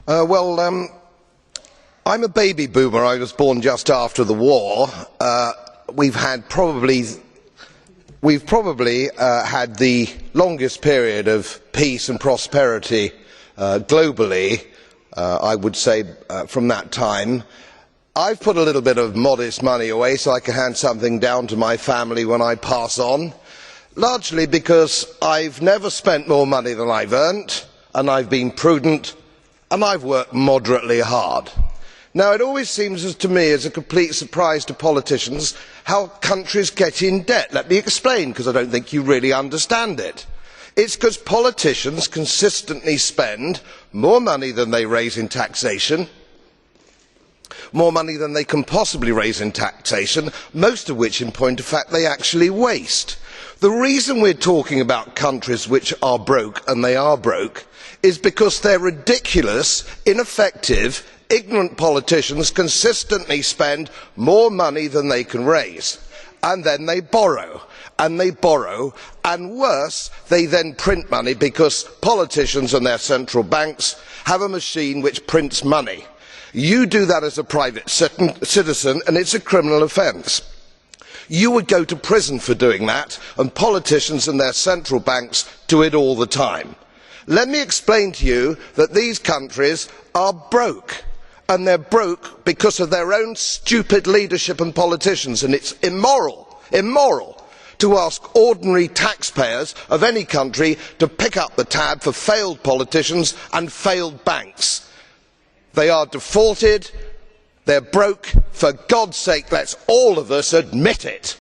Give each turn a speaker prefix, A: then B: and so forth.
A: I'm a baby boomer. I was born just after the war. We've probably had the longest period of peace and prosperity globally, I would say, from that time. I've put a little bit of modest money away so I can hand something down to my family when I pass on, largely because I've never spent more money than I've earned, and I've been prudent, and I've worked moderately hard. Now, it always seems to me as a complete surprise to politicians how countries get in debt. Let me explain, because I don't think you really understand it. It's because politicians consistently spend more money than they raise in taxation, more money than they can possibly raise in taxation, most of which, in point of fact, they actually waste. The reason we're talking about countries which are broke, and they are broke, is because their ridiculous, ineffective, ignorant politicians consistently spend more money than they can raise, and then they borrow, and worse, they then print money, because politicians and their central banks have a machine which prints money. You do that as a private citizen and it's a criminal offence. You would go to prison for doing that, and politicians and their central banks do it all the time. Let me explain to you that these countries are broke, and they are broke because of their own stupid leadership and politicians, and it is immoral to ask ordinary taxpayers of any country to pick up the tab for failed politicians and failed banks. They are defaulted, they are broke. For God's sake, let us all of us admit it.